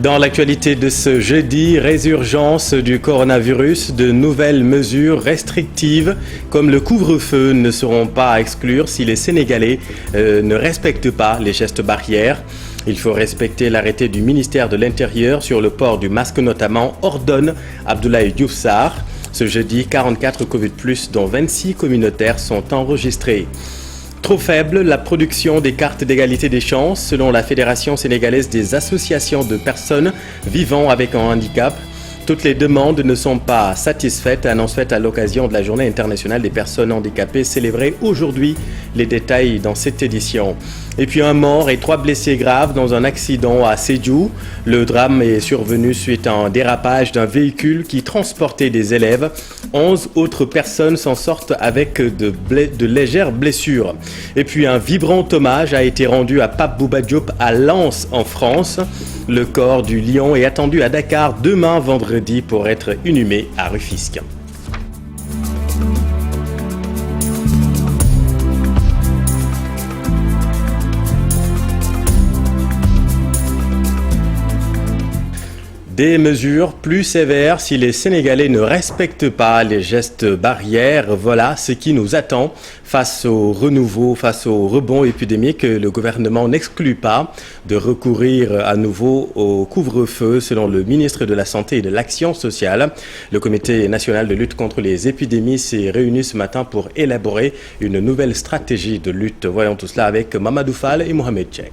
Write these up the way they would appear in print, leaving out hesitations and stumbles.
Dans l'actualité de ce jeudi, résurgence du coronavirus, de nouvelles mesures restrictives comme le couvre-feu ne seront pas à exclure si les Sénégalais ne respectent pas les gestes barrières. Il faut respecter l'arrêté du ministère de l'Intérieur sur le port du masque notamment, ordonne Abdoulaye Diouf Sarr. Ce jeudi, 44 Covid+, dont 26 communautaires sont enregistrés. Trop faible, la production des cartes d'égalité des chances, selon la Fédération sénégalaise des associations de personnes vivant avec un handicap. Toutes les demandes ne sont pas satisfaites, annonce faite à l'occasion de la Journée internationale des personnes handicapées célébrée aujourd'hui. Les détails dans cette édition. Et puis un mort et 3 blessés graves dans un accident à Sédhiou. Le drame est survenu suite à un dérapage d'un véhicule qui transportait des élèves. 11 autres personnes s'en sortent avec de légères blessures. Et puis un vibrant hommage a été rendu à Pape Bouba Diop à Lens en France. Le corps du lion est attendu à Dakar demain vendredi pour être inhumé à Rufisque. Des mesures plus sévères si les Sénégalais ne respectent pas les gestes barrières. Voilà ce qui nous attend face au renouveau, face au rebond épidémique. Le gouvernement n'exclut pas de recourir à nouveau au couvre-feu selon le ministre de la Santé et de l'Action sociale. Le Comité national de lutte contre les épidémies s'est réuni ce matin pour élaborer une nouvelle stratégie de lutte. Voyons tout cela avec Mamadou Fall et Mohamed Tchek.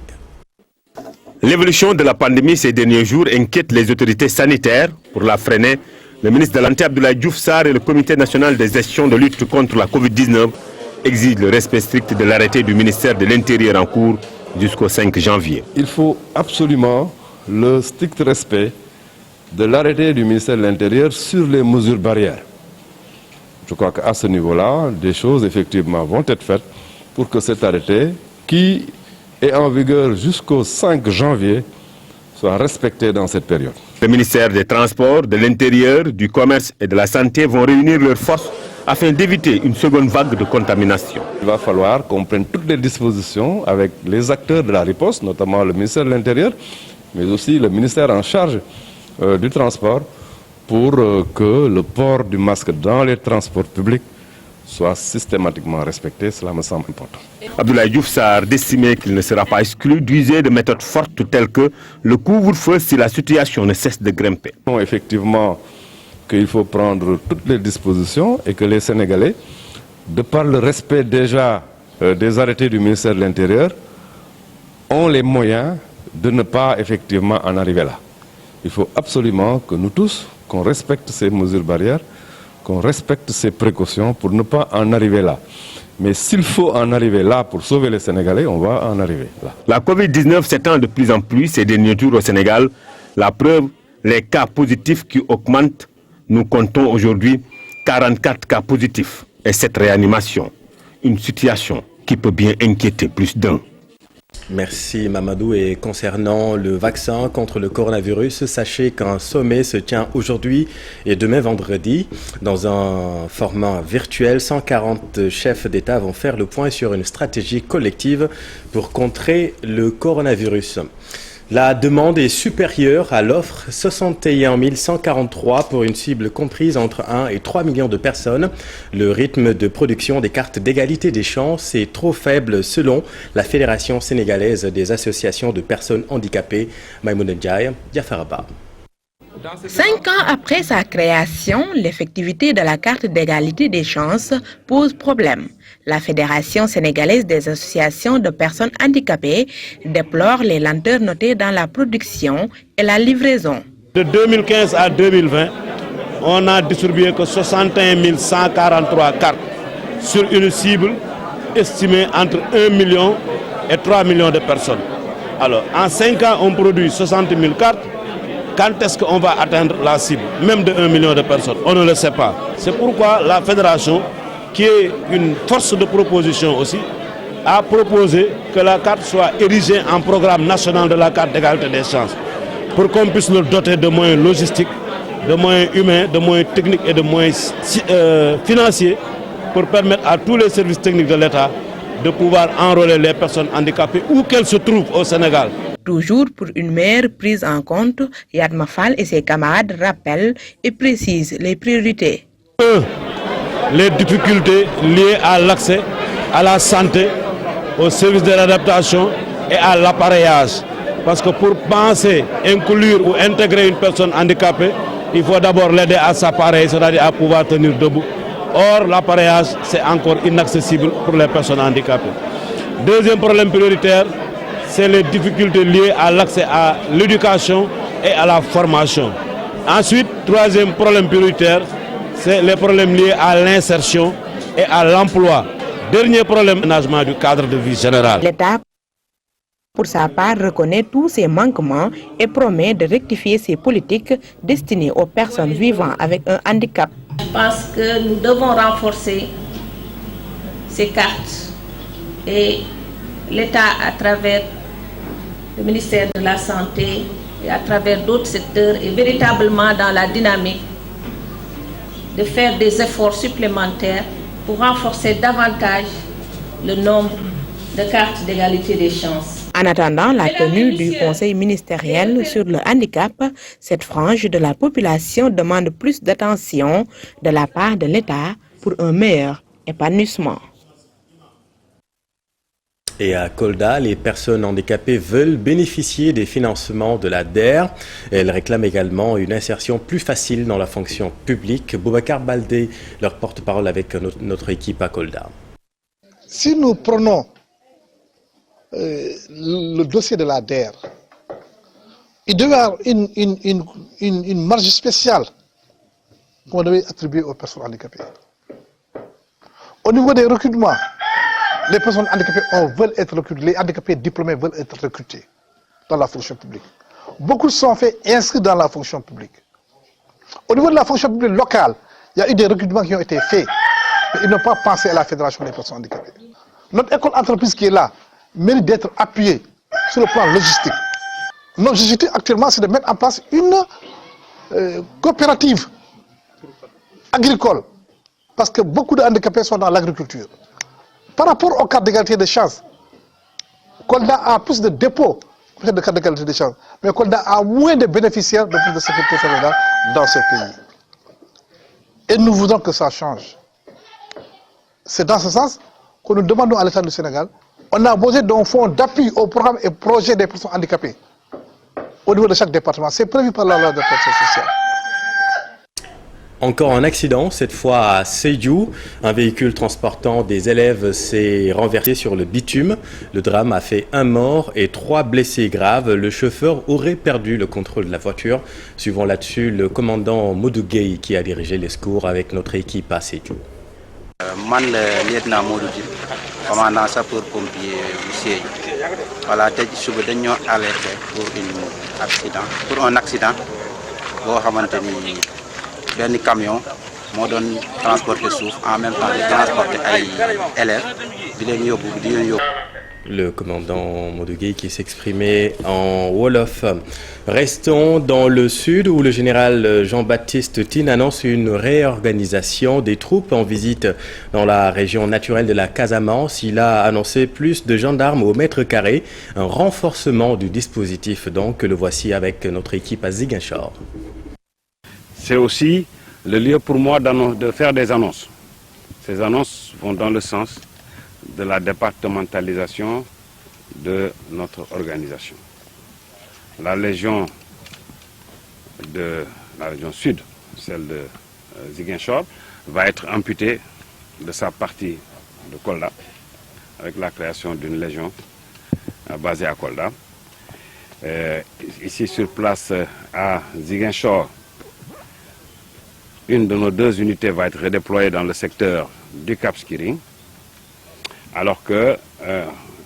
L'évolution de la pandémie ces derniers jours inquiète les autorités sanitaires. Pour la freiner, le ministre de la Santé Abdoulaye Diouf Sarr et le Comité national de gestion de lutte contre la Covid-19 exigent le respect strict de l'arrêté du ministère de l'Intérieur en cours jusqu'au 5 janvier. Il faut absolument le strict respect de l'arrêté du ministère de l'Intérieur sur les mesures barrières. Je crois qu'à ce niveau-là, des choses effectivement vont être faites pour que cet arrêté, qui est en vigueur jusqu'au 5 janvier, soit respecté dans cette période. Le ministère des Transports, de l'Intérieur, du Commerce et de la Santé vont réunir leurs forces afin d'éviter une seconde vague de contamination. Il va falloir qu'on prenne toutes les dispositions avec les acteurs de la riposte, notamment le ministère de l'Intérieur, mais aussi le ministère en charge du transport, pour que le port du masque dans les transports publics soit systématiquement respecté. Cela me semble important. Abdoulaye Diouf Sarr estimait qu'il ne sera pas exclu d'user de méthodes fortes telles que le couvre-feu si la situation ne cesse de grimper. Effectivement, qu'il faut prendre toutes les dispositions et que les Sénégalais, de par le respect déjà des arrêtés du ministère de l'Intérieur, ont les moyens de ne pas effectivement en arriver là. Il faut absolument que nous tous, qu'on respecte ces mesures barrières, qu'on respecte ces précautions pour ne pas en arriver là. Mais s'il faut en arriver là pour sauver les Sénégalais, on va en arriver là. La Covid-19 s'étend de plus en plus ces derniers jours au Sénégal. La preuve, les cas positifs qui augmentent. Nous comptons aujourd'hui 44 cas positifs et 7 réanimations. Une situation qui peut bien inquiéter plus d'un. Merci Mamadou. Et concernant le vaccin contre le coronavirus, sachez qu'un sommet se tient aujourd'hui et demain vendredi. Dans un format virtuel, 140 chefs d'État vont faire le point sur une stratégie collective pour contrer le coronavirus. La demande est supérieure à l'offre, 61 143 pour une cible comprise entre 1 et 3 millions de personnes. Le rythme de production des cartes d'égalité des chances est trop faible selon la Fédération sénégalaise des associations de personnes handicapées. Maïmouna Ndiaye, Diafaraba. 5 ans après sa création, l'effectivité de la carte d'égalité des chances pose problème. La Fédération sénégalaise des associations de personnes handicapées déplore les lenteurs notées dans la production et la livraison. De 2015 à 2020, on n'a distribué que 61 143 cartes sur une cible estimée entre 1 million et 3 millions de personnes. Alors, en 5 ans, on produit 60 000 cartes. Quand est-ce qu'on va atteindre la cible, même de 1 million de personnes? On ne le sait pas. C'est pourquoi la fédération, qui est une force de proposition aussi, a proposé que la carte soit érigée en programme national de la carte d'égalité des chances, pour qu'on puisse le doter de moyens logistiques, de moyens humains, de moyens techniques et de moyens financiers, pour permettre à tous les services techniques de l'État de pouvoir enrôler les personnes handicapées où qu'elles se trouvent au Sénégal. Toujours pour une meilleure prise en compte, Yatma Fall et ses camarades rappellent et précisent les priorités. Les difficultés liées à l'accès à la santé, aux services de réadaptation et à l'appareillage. Parce que pour penser, inclure ou intégrer une personne handicapée, il faut d'abord l'aider à s'appareiller, c'est-à-dire à pouvoir tenir debout. Or, l'appareillage, c'est encore inaccessible pour les personnes handicapées. Deuxième problème prioritaire, c'est les difficultés liées à l'accès à l'éducation et à la formation. Ensuite, troisième problème prioritaire, c'est les problèmes liés à l'insertion et à l'emploi. Dernier problème, l'aménagement du cadre de vie général. L'État, pour sa part, reconnaît tous ces manquements et promet de rectifier ses politiques destinées aux personnes vivant avec un handicap. Je pense que nous devons renforcer ces cartes et l'État, à travers le ministère de la Santé et à travers d'autres secteurs, est véritablement dans la dynamique de faire des efforts supplémentaires pour renforcer davantage le nombre de cartes d'égalité des chances. En attendant la tenue du Conseil ministériel sur le handicap, cette frange de la population demande plus d'attention de la part de l'État pour un meilleur épanouissement. Et à Kolda, les personnes handicapées veulent bénéficier des financements de la DER. Elles réclament également une insertion plus facile dans la fonction publique. Boubacar Baldé, leur porte-parole avec notre équipe à Kolda. Si nous prenons le dossier de la DER, il devait y avoir une marge spéciale qu'on devait attribuer aux personnes handicapées. Au niveau des recrutements, les personnes handicapées veulent être recrutées, les handicapés diplômés veulent être recrutés dans la fonction publique. Beaucoup sont faits inscrits dans la fonction publique. Au niveau de la fonction publique locale, il y a eu des recrutements qui ont été faits, mais ils n'ont pas pensé à la fédération des personnes handicapées. Notre école entreprise qui est là mérite d'être appuyée sur le plan logistique. Notre objectif actuellement, c'est de mettre en place une coopérative agricole, parce que beaucoup de handicapés sont dans l'agriculture. Par rapport aux cartes d'égalité des chances, Kolda a plus de dépôts de cartes d'égalité des chances, mais Kolda a moins de bénéficiaires de plus de sécurité sociale dans ce pays. Et nous voudrons que ça change. C'est dans ce sens que nous demandons à l'État du Sénégal, on a besoin d'un fonds d'appui aux programmes et projets des personnes handicapées au niveau de chaque département. C'est prévu par la loi de protection sociale. Encore un accident, cette fois à Sédhiou. Un véhicule transportant des élèves s'est renversé sur le bitume. Le drame a fait 1 mort et 3 blessés graves. Le chauffeur aurait perdu le contrôle de la voiture. Suivant là-dessus le commandant Modou Gueye qui a dirigé les secours avec notre équipe à Sédhiou. Man le lieutenant Modou Gueye, commandant sapeur-pompier bu Sédhiou. Voilà, tey suba dañu alerté pour un accident boo xamante ni benn camion moo doon transporter suuf en même temps di transporter ay élèves di leen yóbbu. Le commandant Modou Gueye qui s'exprimait en Wolof. Restons dans le sud où le général Jean-Baptiste Tine annonce une réorganisation des troupes en visite dans la région naturelle de la Casamance. Il a annoncé plus de gendarmes au mètre carré, un renforcement du dispositif donc. Le voici avec notre équipe à Ziguinchor. C'est aussi le lieu pour moi de faire des annonces. Ces annonces vont dans le sens de la départementalisation de notre organisation. La région sud, celle de Ziguinchor, va être amputée de sa partie de Kolda avec la création d'une légion basée à Kolda. Ici sur place à Ziguinchor, une de nos 2 unités va être redéployée dans le secteur du Cap Skirring, alors que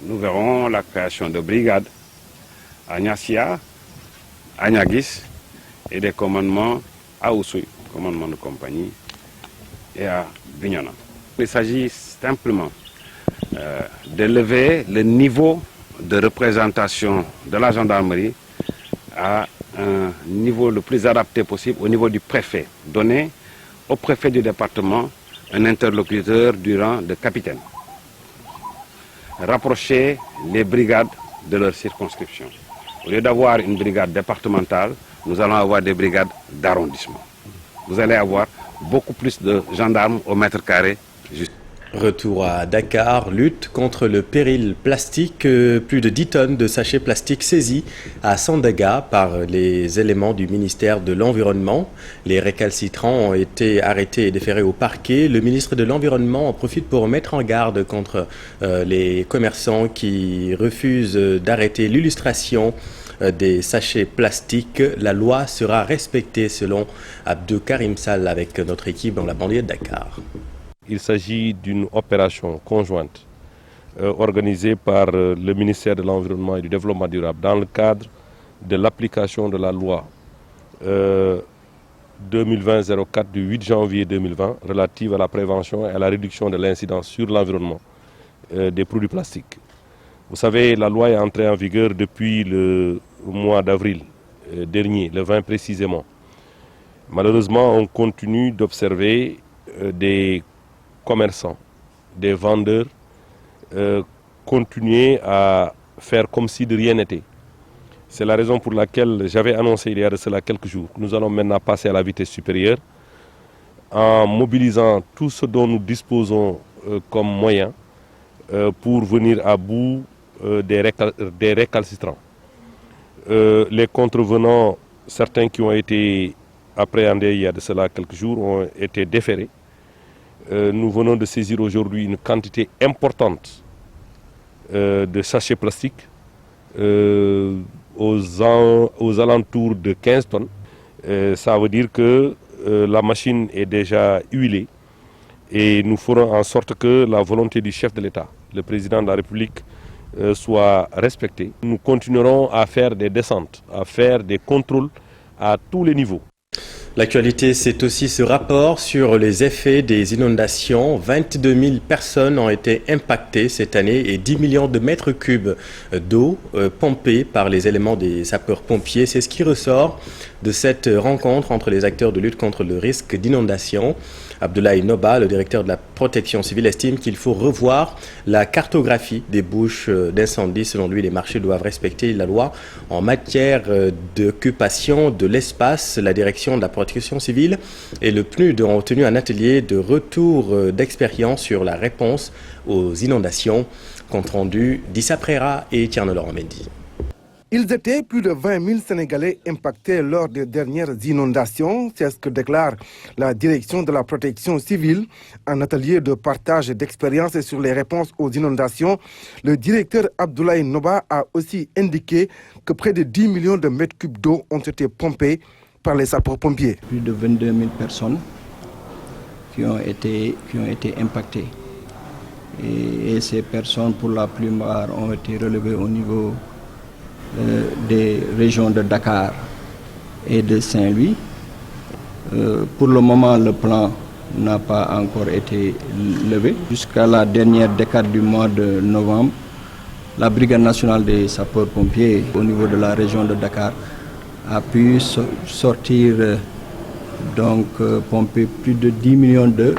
nous verrons la création de brigades à Niassia, à Niaguis et des commandements à Oussouye, commandement de compagnie, et à Bignona. Il s'agit simplement d'élever le niveau de représentation de la gendarmerie à un niveau le plus adapté possible au niveau du préfet, donner au préfet du département un interlocuteur du rang de capitaine, rapprocher les brigades de leur circonscription, Au lieu d'avoir une brigade départementale, nous allons avoir des brigades d'arrondissement. Vous allez avoir beaucoup plus de gendarmes au mètre carré. Retour à Dakar, lutte contre le péril plastique. Plus de 10 tonnes de sachets plastiques saisis à Sandaga par les éléments du ministère de l'Environnement. Les récalcitrants ont été arrêtés et déférés au parquet. Le ministre de l'Environnement en profite pour mettre en garde contre les commerçants qui refusent d'arrêter l'illustration des sachets plastiques. La loi sera respectée selon Abdou Karim Sall avec notre équipe dans la banlieue de Dakar. Il s'agit d'une opération conjointe organisée par le ministère de l'Environnement et du Développement durable dans le cadre de l'application de la loi 2020-04 du 8 janvier 2020 relative à la prévention et à la réduction de l'incidence sur l'environnement des produits plastiques. Vous savez, la loi est entrée en vigueur depuis le mois d'avril dernier, le 20 précisément. Malheureusement, on continue d'observer des commerçants, des vendeurs continuer à faire comme si de rien n'était. C'est la raison pour laquelle j'avais annoncé il y a de cela quelques jours que nous allons maintenant passer à la vitesse supérieure en mobilisant tout ce dont nous disposons comme moyens pour venir à bout des récalcitrants. Les contrevenants, certains qui ont été appréhendés il y a de cela quelques jours, ont été déférés. Nous venons de saisir aujourd'hui une quantité importante de sachets plastiques aux alentours de 15 tonnes. Ça veut dire que la machine est déjà huilée et nous ferons en sorte que la volonté du chef de l'État, le président de la République, soit respectée. Nous continuerons à faire des descentes, à faire des contrôles à tous les niveaux. L'actualité, c'est aussi ce rapport sur les effets des inondations. 22 000 personnes ont été impactées cette année et 10 millions de mètres cubes d'eau pompés par les éléments des sapeurs-pompiers. C'est ce qui ressort de cette rencontre entre les acteurs de lutte contre le risque d'inondation. Abdoulaye Noba, le directeur de la protection civile, estime qu'il faut revoir la cartographie des bouches d'incendie. Selon lui, les marchés doivent respecter la loi en matière d'occupation de l'espace. La direction de la protection civile et le PNUD ont tenu un atelier de retour d'expérience sur la réponse aux inondations. Compte rendu d'Issa Prera et Tierno Laurent Mendy. Ils étaient plus de 20 000 Sénégalais impactés lors des dernières inondations. C'est ce que déclare la direction de la protection civile. Un atelier de partage d'expériences sur les réponses aux inondations. Le directeur Abdoulaye Noba a aussi indiqué que près de 10 millions de mètres cubes d'eau ont été pompés par les sapeurs-pompiers. Plus de 22 000 personnes qui ont été impactées. Et ces personnes, pour la plupart, ont été relevées au niveau des régions de Dakar et de Saint-Louis. Pour le moment, le plan n'a pas encore été levé. Jusqu'à la dernière décade du mois de novembre, la Brigade nationale des sapeurs-pompiers au niveau de la région de Dakar a pu sortir, pomper plus de 10 millions de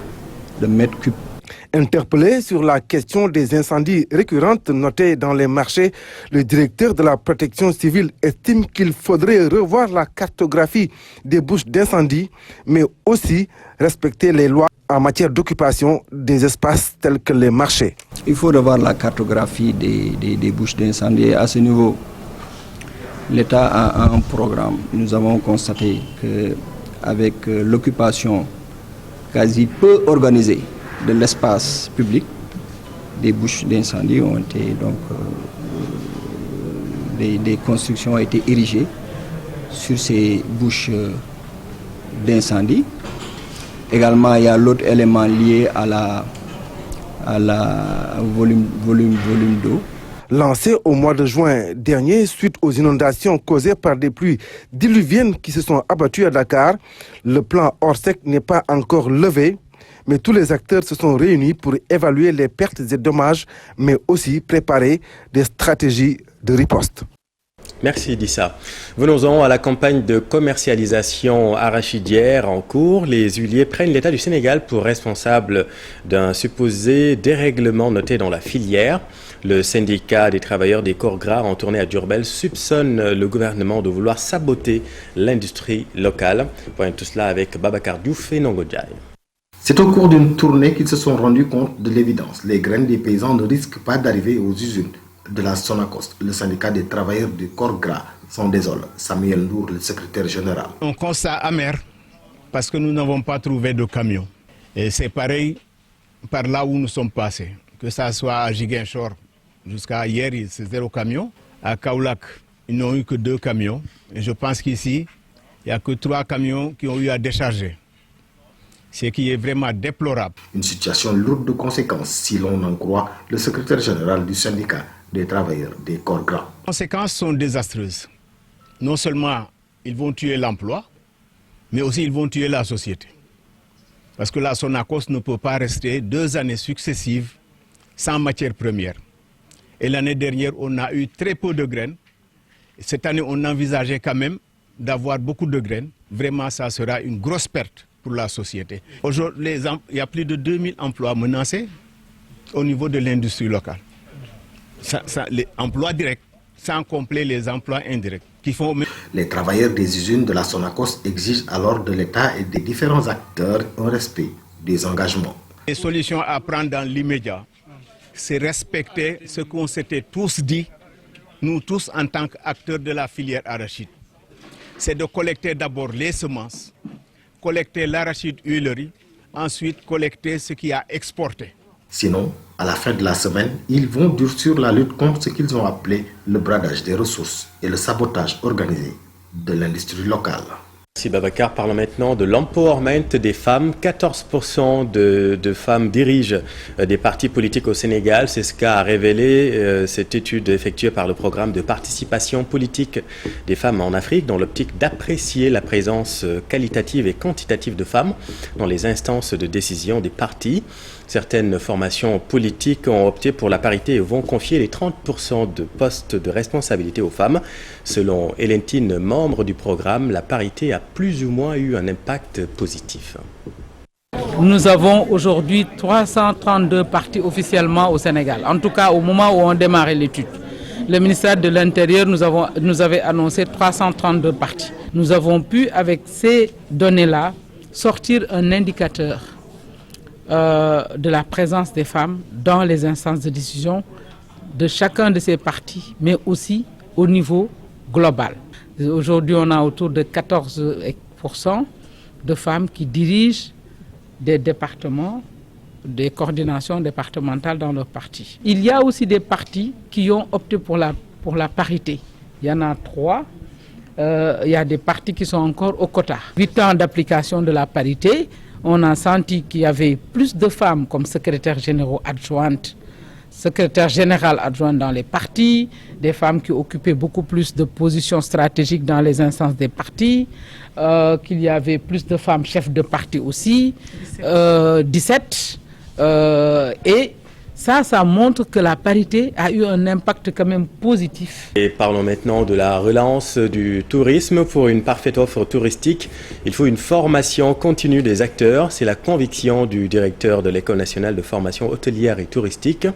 mètres cubes. Interpellé sur la question des incendies récurrentes notées dans les marchés, le directeur de la protection civile estime qu'il faudrait revoir la cartographie des bouches d'incendie, mais aussi respecter les lois en matière d'occupation des espaces tels que les marchés. Il faut revoir la cartographie des bouches d'incendie. À ce niveau, l'État a un programme. Nous avons constaté qu'avec l'occupation quasi peu organisée de l'espace public, des bouches d'incendie ont été des constructions ont été érigées sur ces bouches d'incendie. Également, il y a l'autre élément lié à la volume d'eau. Lancé au mois de juin dernier suite aux inondations causées par des pluies diluviennes qui se sont abattues à Dakar, le plan Orsec n'est pas encore levé. Mais tous les acteurs se sont réunis pour évaluer les pertes et dommages, mais aussi préparer des stratégies de riposte. Merci Dissa. Venons-en à la campagne de commercialisation arachidière en cours. Les huiliers prennent l'État du Sénégal pour responsable d'un supposé dérèglement noté dans la filière. Le syndicat des travailleurs des corps gras en tournée à Diourbel soupçonne le gouvernement de vouloir saboter l'industrie locale. Voyons tout cela avec Babacar Diouf et Nongodjaï. C'est au cours d'une tournée qu'ils se sont rendus compte de l'évidence. Les graines des paysans ne risquent pas d'arriver aux usines de la Sonacos. Le syndicat des travailleurs du corps gras s'en désole. Samuel Ndour, le secrétaire général. On constate amer parce que nous n'avons pas trouvé de camion. Et c'est pareil par là où nous sommes passés. Que ça soit à Ziguinchor, jusqu'à hier, c'est 0 camion. À Kaolack, ils n'ont eu que 2 camions. Et je pense qu'ici, il n'y a que 3 camions qui ont eu à décharger. Ce qui est vraiment déplorable. Une situation lourde de conséquences, si l'on en croit le secrétaire général du syndicat des travailleurs des corps gras. Les conséquences sont désastreuses. Non seulement ils vont tuer l'emploi, mais aussi ils vont tuer la société. Parce que la Sonacos ne peut pas rester 2 années successives sans matière première. Et l'année dernière, on a eu très peu de graines. Cette année, on envisageait quand même d'avoir beaucoup de graines. Vraiment, ça sera une grosse perte pour la société. Aujourd'hui, il y a plus de 2000 emplois menacés au niveau de l'industrie locale. Les emplois directs, sans compter les emplois indirects. Les travailleurs des usines de la Sonacos exigent alors de l'État et des différents acteurs un respect des engagements. Les solutions à prendre dans l'immédiat, c'est respecter ce qu'on s'était tous dit, nous tous en tant qu'acteurs de la filière arachide. C'est de collecter d'abord les semences, collecter l'arachide huilerie, ensuite collecter ce qui a exporté. Sinon, à la fin de la semaine, ils vont durcir la lutte contre ce qu'ils ont appelé le bradage des ressources et le sabotage organisé de l'industrie locale. Merci Babacar. Parlons maintenant de l'empowerment des femmes. 14% de femmes dirigent des partis politiques au Sénégal. C'est ce qu'a révélé cette étude effectuée par le programme de participation politique des femmes en Afrique dans l'optique d'apprécier la présence qualitative et quantitative de femmes dans les instances de décision des partis. Certaines formations politiques ont opté pour la parité et vont confier les 30% de postes de responsabilité aux femmes. Selon Hélène Tine, membre du programme, la parité a plus ou moins eu un impact positif. Nous avons aujourd'hui 332 partis officiellement au Sénégal, en tout cas au moment où on démarrait l'étude. Le ministère de l'Intérieur nous avait annoncé 332 partis. Nous avons pu, avec ces données-là, sortir un indicateur de la présence des femmes dans les instances de décision de chacun de ces partis, mais aussi au niveau global. Aujourd'hui, on a autour de 14% de femmes qui dirigent des départements, des coordinations départementales dans leur parti. Il y a aussi des partis qui ont opté pour la parité. Il y en a 3. Il y a des partis qui sont encore au quota. 8 ans d'application de la parité. On a senti qu'il y avait plus de femmes comme secrétaires généraux adjointes, secrétaire général adjoint dans les partis, des femmes qui occupaient beaucoup plus de positions stratégiques dans les instances des partis, qu'il y avait plus de femmes chefs de parti aussi, 17. Et ça montre que la parité a eu un impact quand même positif. Et parlons maintenant de la relance du tourisme. Pour une parfaite offre touristique, il faut une formation continue des acteurs. C'est la conviction du directeur de l'École nationale de formation hôtelière et touristique.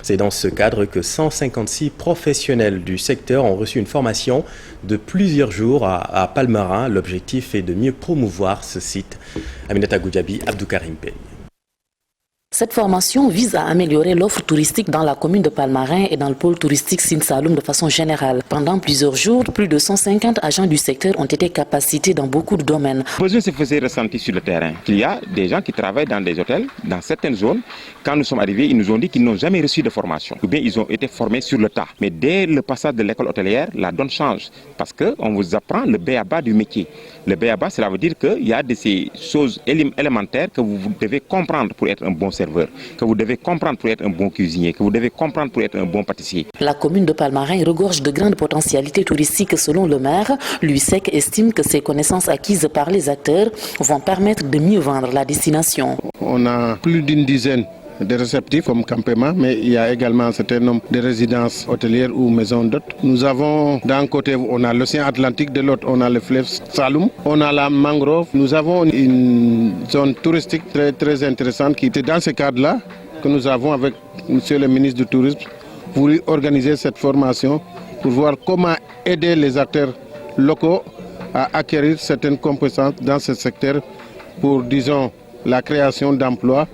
C'est dans ce cadre que 156 professionnels du secteur ont reçu une formation de plusieurs jours à Palmarin. L'objectif est de mieux promouvoir ce site. Aminata Goudjabi, Abdou Karim Pei. Cette formation vise à améliorer l'offre touristique dans la commune de Palmarin et dans le pôle touristique Sine Saloum de façon générale. Pendant plusieurs jours, plus de 150 agents du secteur ont été capacités dans beaucoup de domaines. Le besoin se faisait ressentir sur le terrain. Il y a des gens qui travaillent dans des hôtels, dans certaines zones. Quand nous sommes arrivés, ils nous ont dit qu'ils n'ont jamais reçu de formation. Ou bien ils ont été formés sur le tas. Mais dès le passage de l'école hôtelière, la donne change. Parce qu'on vous apprend le b.a.-ba du métier. Le b.a.-ba, cela veut dire qu'il y a de ces choses élémentaires que vous devez comprendre pour être un bon serveur, que vous devez comprendre pour être un bon cuisinier, que vous devez comprendre pour être un bon pâtissier. La commune de Palmarin regorge de grandes potentialités touristiques selon le maire. L'UISEC estime que ces connaissances acquises par les acteurs vont permettre de mieux vendre la destination. On a plus d'une dizaine de réceptifs comme campement, mais il y a également un certain nombre de résidences hôtelières ou maisons d'hôtes. Nous avons d'un côté, on a l'océan Atlantique, de l'autre, on a le fleuve Saloum, on a la mangrove. Nous avons une zone touristique très, très intéressante qui était dans ce cadre-là que nous avons avec Monsieur le ministre du Tourisme pour organiser cette formation, pour voir comment aider les acteurs locaux à acquérir certaines compétences dans ce secteur pour, disons, la création d'emplois,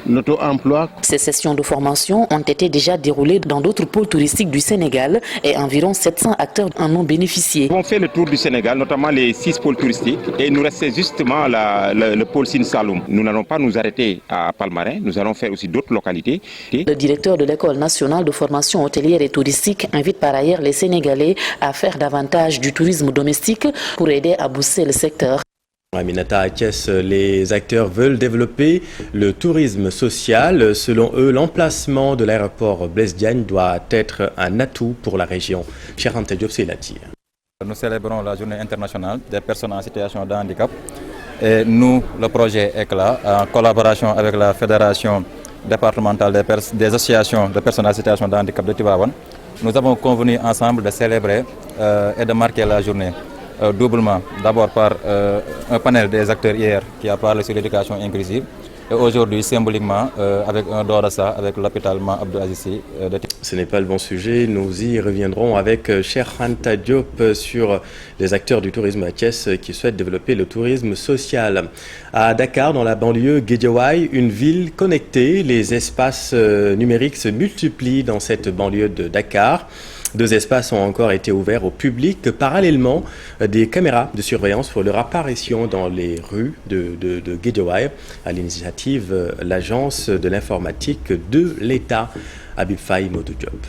l'auto-emploi. Ces sessions de formation ont été déjà déroulées dans d'autres pôles touristiques du Sénégal et environ 700 acteurs en ont bénéficié. On fait le tour du Sénégal, notamment les 6 pôles touristiques, et il nous restait justement le pôle Sine Saloum. Nous n'allons pas nous arrêter à Palmarin, nous allons faire aussi d'autres localités. Le directeur de l'École nationale de formation hôtelière et touristique invite par ailleurs les Sénégalais à faire davantage du tourisme domestique pour aider à booster le secteur. Aminata Thiès, les acteurs veulent développer le tourisme social. Selon eux, l'emplacement de l'aéroport Blaise Diagne doit être un atout pour la région. Cheikh Anta Diop, c'est là-dessus. Nous célébrons la journée internationale des personnes en situation de handicap. Et nous, le projet ECLA, en collaboration avec la Fédération départementale des associations de personnes en situation de handicap de Tivaouane, nous avons convenu ensemble de célébrer et de marquer la journée. Doublement, d'abord par un panel des acteurs hier qui a parlé sur l'éducation inclusive et aujourd'hui symboliquement avec un don de ça avec l'hôpital Abdou Aziz Sy de Tivaouane. Ce n'est pas le bon sujet, nous y reviendrons avec Cheikh Anta Diop sur les acteurs du tourisme à Thiès qui souhaitent développer le tourisme social. À Dakar, dans la banlieue Guédiawaye, une ville connectée, les espaces numériques se multiplient dans cette banlieue de Dakar. 2 espaces ont encore été ouverts au public. Parallèlement, des caméras de surveillance font leur apparition dans les rues de Guédiawaye à l'initiative de l'Agence de l'informatique de l'État. Habib Faye, Modou Diop.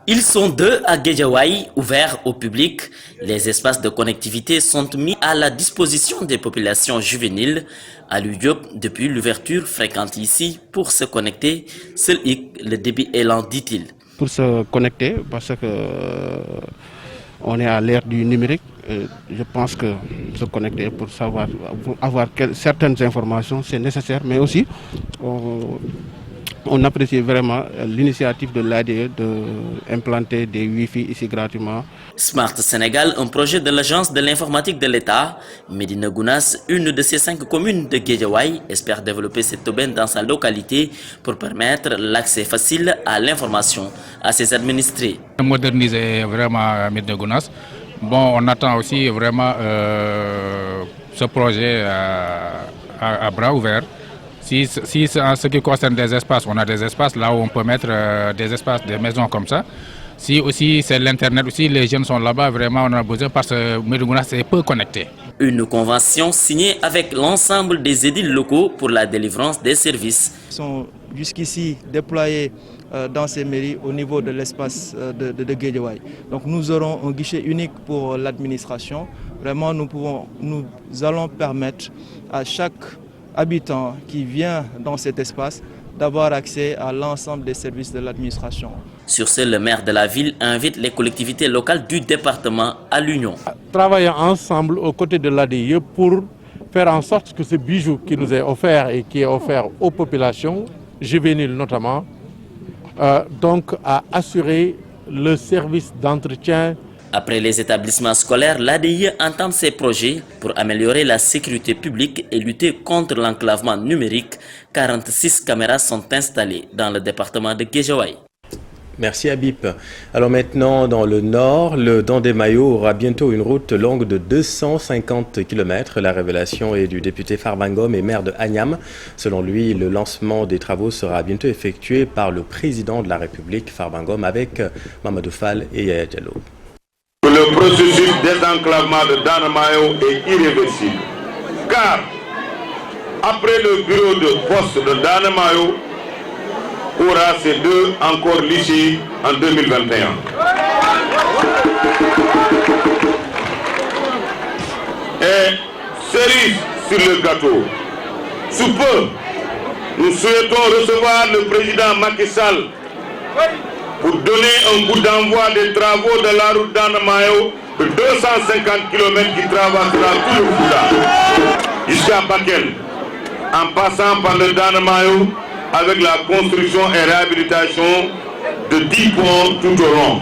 Ils sont 2 à Guédiawaye, ouverts au public. Les espaces de connectivité sont mis à la disposition des populations juvéniles. Aliou Diop, depuis l'ouverture, fréquente ici pour se connecter. Seul le débit est lent, dit-il. Pour se connecter, parce que on est à l'ère du numérique. Je pense que se connecter pour savoir, pour avoir certaines informations, c'est nécessaire, mais aussi on apprécie vraiment l'initiative de l'ADE d'implanter des Wi-Fi ici gratuitement. Smart Sénégal, un projet de l'Agence de l'informatique de l'État. Médina Gounass, une de ces 5 communes de Guédiawaye, espère développer cette aubaine dans sa localité pour permettre l'accès facile à l'information à ses administrés. Moderniser vraiment Médina Gounass. Bon, on attend aussi vraiment ce projet à bras ouverts. Si en ce qui concerne des espaces, on a des espaces là où on peut mettre des espaces, des maisons comme ça. Si aussi c'est l'Internet, aussi les jeunes sont là-bas, vraiment on a besoin parce que Médina Gounass est peu connecté. Une convention signée avec l'ensemble des édiles locaux pour la délivrance des services. Ils sont jusqu'ici déployés dans ces mairies au niveau de l'espace de Guédiawaye. Donc nous aurons un guichet unique pour l'administration. Vraiment nous allons permettre à chaque habitant qui vient dans cet espace d'avoir accès à l'ensemble des services de l'administration. Sur ce, le maire de la ville invite les collectivités locales du département à l'union. Travailler ensemble aux côtés de l'ADIE pour faire en sorte que ce bijou qui nous est offert et qui est offert aux populations, juvéniles notamment, donc à assurer le service d'entretien. Après les établissements scolaires, l'ADIE entame ses projets pour améliorer la sécurité publique et lutter contre l'enclavement numérique. 46 caméras sont installées dans le département de Guédiawaye. Merci Habib. Alors maintenant, dans le nord, le Dandemayo aura bientôt une route longue de 250 km. La révélation est du député Farbangom et maire de Agnam. Selon lui, le lancement des travaux sera bientôt effectué par le président de la République, Farbangom, avec Mamadou Fall et Yaya Diallo. Le processus désenclavement de Dandemayo est irréversible. Car, après le bureau de poste de Dandemayo, aura ces 2 encore lycées en 2021. Et cerise sur le gâteau, sous peu, nous souhaitons recevoir le président Macky Sall pour donner un coup d'envoi des travaux de la route Dandemayo de 250 km qui traversera tout le Fouta jusqu'à Bakel, en passant par le Dandemayo avec la construction et réhabilitation de 10 ponts tout au long.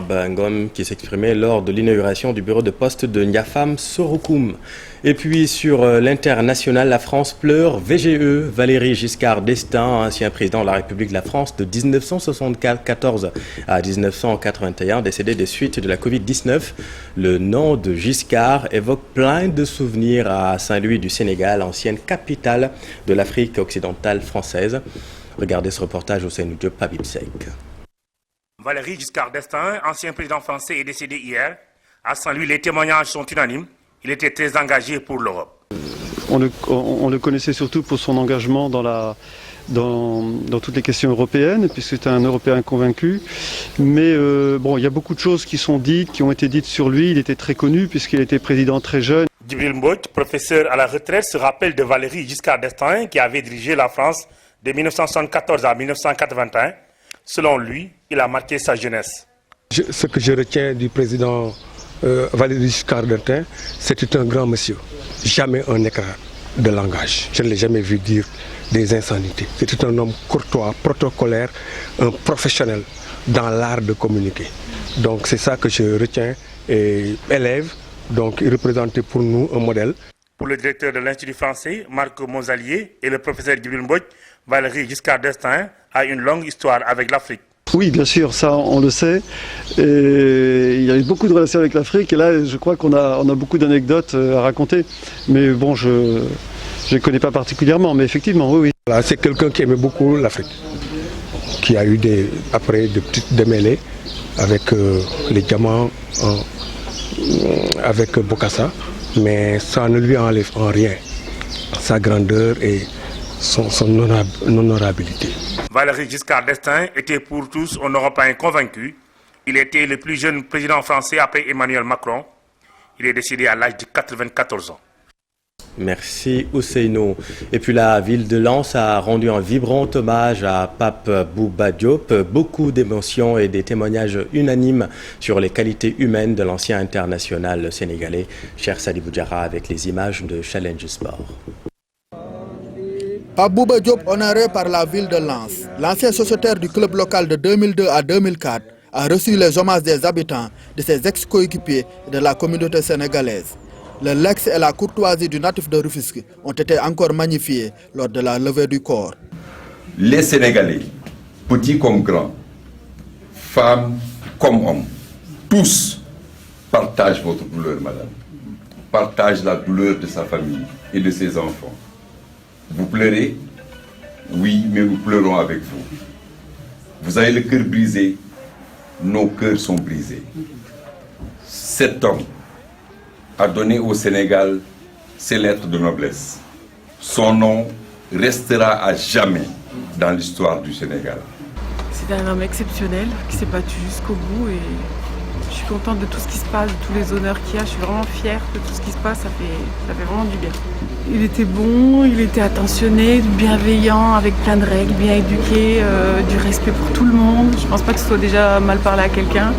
Ngom qui s'exprimait lors de l'inauguration du bureau de poste de Niafam Sorokoum. Et puis sur l'international, la France pleure. VGE, Valéry Giscard d'Estaing, ancien président de la République de la France de 1974 à 1981, décédé des suites de la Covid-19. Le nom de Giscard évoque plein de souvenirs à Saint-Louis du Sénégal, ancienne capitale de l'Afrique occidentale française. Regardez ce reportage au Seynou Diop, Pabib Sek. Valéry Giscard d'Estaing, ancien président français, est décédé hier. À Saint-Louis, les témoignages sont unanimes. Il était très engagé pour l'Europe. On le connaissait surtout pour son engagement dans toutes les questions européennes, puisque c'était un Européen convaincu. Mais il y a beaucoup de choses qui sont dites, qui ont été dites sur lui. Il était très connu puisqu'il était président très jeune. Djibril Mbodj, professeur à la retraite, se rappelle de Valéry Giscard d'Estaing qui avait dirigé la France de 1974 à 1981. Selon lui, il a marqué sa jeunesse. Ce que je retiens du président Valéry Giscard d'Estaing, c'était un grand monsieur. Jamais un écart de langage. Je ne l'ai jamais vu dire des insanités. C'était un homme courtois, protocolaire, un professionnel dans l'art de communiquer. Donc c'est ça que je retiens et élève. Donc il représentait pour nous un modèle. Pour le directeur de l'Institut français, Marc Monsalier, et le professeur Djibril Mbodj, Valéry Giscard d'Estaing a une longue histoire avec l'Afrique. Oui, bien sûr, ça on le sait. Et il y a eu beaucoup de relations avec l'Afrique et là je crois qu'on a beaucoup d'anecdotes à raconter. Mais bon, je ne connais pas particulièrement, mais effectivement, oui. Voilà, c'est quelqu'un qui aimait beaucoup l'Afrique, qui a eu après de petites démêlés avec les diamants, avec Bokassa, mais ça ne lui enlève en rien sa grandeur et son honorabilité. Valéry Giscard d'Estaing était pour tous un Européen convaincu. Il était le plus jeune président français après Emmanuel Macron. Il est décédé à l'âge de 94 ans. Merci Ousseynou. Et puis la ville de Lens a rendu un vibrant hommage à Pape Bouba Diop. Beaucoup d'émotions et des témoignages unanimes sur les qualités humaines de l'ancien international sénégalais. Cher Sadibou Diarra avec les images de Challenge Sport. Pape Bouba Diop, honoré par la ville de Lens, l'ancien sociétaire du club local de 2002 à 2004, a reçu les hommages des habitants, de ses ex-coéquipiers et de la communauté sénégalaise. Le legs et la courtoisie du natif de Rufisque ont été encore magnifiés lors de la levée du corps. Les Sénégalais, petits comme grands, femmes comme hommes, tous partagent votre douleur, madame. Partagent la douleur de sa famille et de ses enfants. Vous pleurez? Oui, mais nous pleurons avec vous. Vous avez le cœur brisé, nos cœurs sont brisés. Cet homme a donné au Sénégal ses lettres de noblesse. Son nom restera à jamais dans l'histoire du Sénégal. C'est un homme exceptionnel qui s'est battu jusqu'au bout et je suis contente de tout ce qui se passe, de tous les honneurs qu'il y a. Je suis vraiment fière de tout ce qui se passe, ça fait vraiment du bien. Il était bon, il était attentionné, bienveillant, avec plein de règles, bien éduqué, du respect pour tout le monde. Je pense pas que ce soit déjà mal parler à quelqu'un.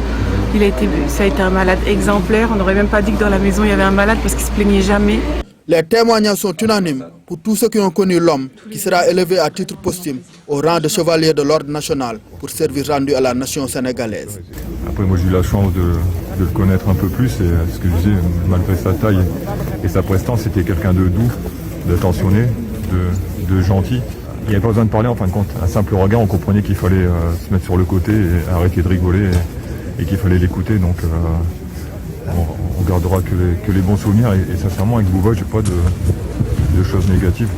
Ça a été un malade exemplaire. On n'aurait même pas dit que dans la maison il y avait un malade parce qu'il se plaignait jamais. Les témoignages sont unanimes pour tous ceux qui ont connu l'homme qui sera élevé à titre posthume au rang de chevalier de l'ordre national pour service rendu à la nation sénégalaise. Après moi j'ai eu la chance de le connaître un peu plus et ce que je disais, malgré sa taille et sa prestance, c'était quelqu'un de doux, d'attentionné, de gentil. Il n'y avait pas besoin de parler en fin de compte. Un simple regard, on comprenait qu'il fallait se mettre sur le côté et arrêter de rigoler et qu'il fallait l'écouter. Donc on gardera que les bons souvenirs et sincèrement avec Bouba, je n'ai pas de choses négatives.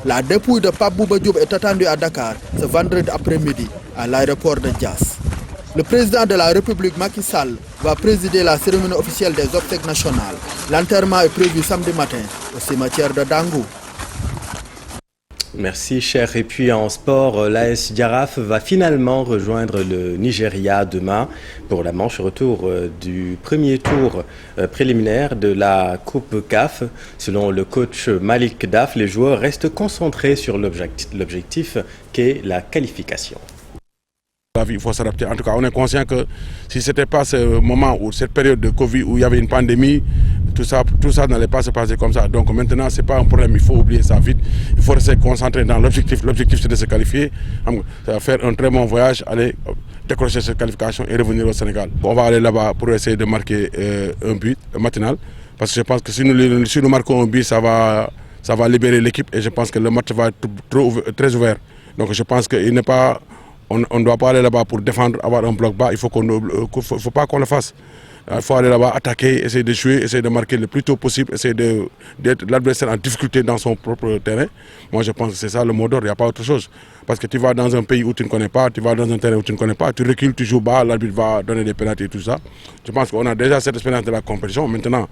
La dépouille de Pape Bouba Diop est attendue à Dakar ce vendredi après-midi à l'aéroport de Diass. Le président de la République Macky Sall va présider la cérémonie officielle des obsèques nationales. L'enterrement est prévu samedi matin au cimetière de Dangou. Merci cher. Et puis en sport, l'AS Giraffe va finalement rejoindre le Nigeria demain pour la manche retour du premier tour préliminaire de la Coupe CAF. Selon le coach Malik Daf, les joueurs restent concentrés sur l'objectif qu'est la qualification. la vie, il faut s'adapter. En tout cas, on est conscient que si ce n'était pas ce moment ou cette période de Covid où il y avait une pandémie, tout ça n'allait pas se passer comme ça. Donc maintenant, ce n'est pas un problème, il faut oublier ça vite. Il faut rester concentré dans l'objectif. L'objectif, c'est de se qualifier, faire un très bon voyage, aller décrocher cette qualification et revenir au Sénégal. On va aller là-bas pour essayer de marquer un but matinal. Parce que je pense que si nous marquons un but, ça va libérer l'équipe et je pense que le match va être très ouvert. Donc je pense qu'on ne doit pas aller là-bas pour défendre, avoir un bloc bas. Il faut faut pas qu'on le fasse. Il faut aller là-bas, attaquer, essayer de jouer, essayer de marquer le plus tôt possible, essayer d'être l'adversaire en difficulté dans son propre terrain. Moi, je pense que c'est ça le mot d'ordre, il n'y a pas autre chose. Parce que tu vas dans un pays où tu ne connais pas, tu vas dans un terrain où tu ne connais pas, tu recules, tu joues bas, l'arbitre va donner des pénalités et tout ça. Je pense qu'on a déjà cette expérience de la compétition. Maintenant,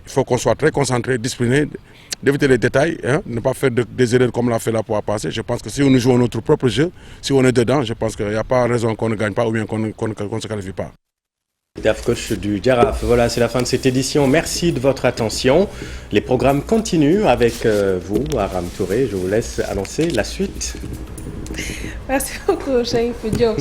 il faut qu'on soit très concentré, discipliné, d'éviter les détails, ne pas faire des erreurs comme l'a fait la fois passée. Je pense que si on joue notre propre jeu, si on est dedans, je pense qu'il n'y a pas raison qu'on ne gagne pas ou bien qu'on ne se qualifie pas. DAF coach du Jaraaf. Voilà, c'est la fin de cette édition. Merci de votre attention. Les programmes continuent avec vous, Aram Touré. Je vous laisse annoncer la suite. Merci beaucoup, Chérif Diop.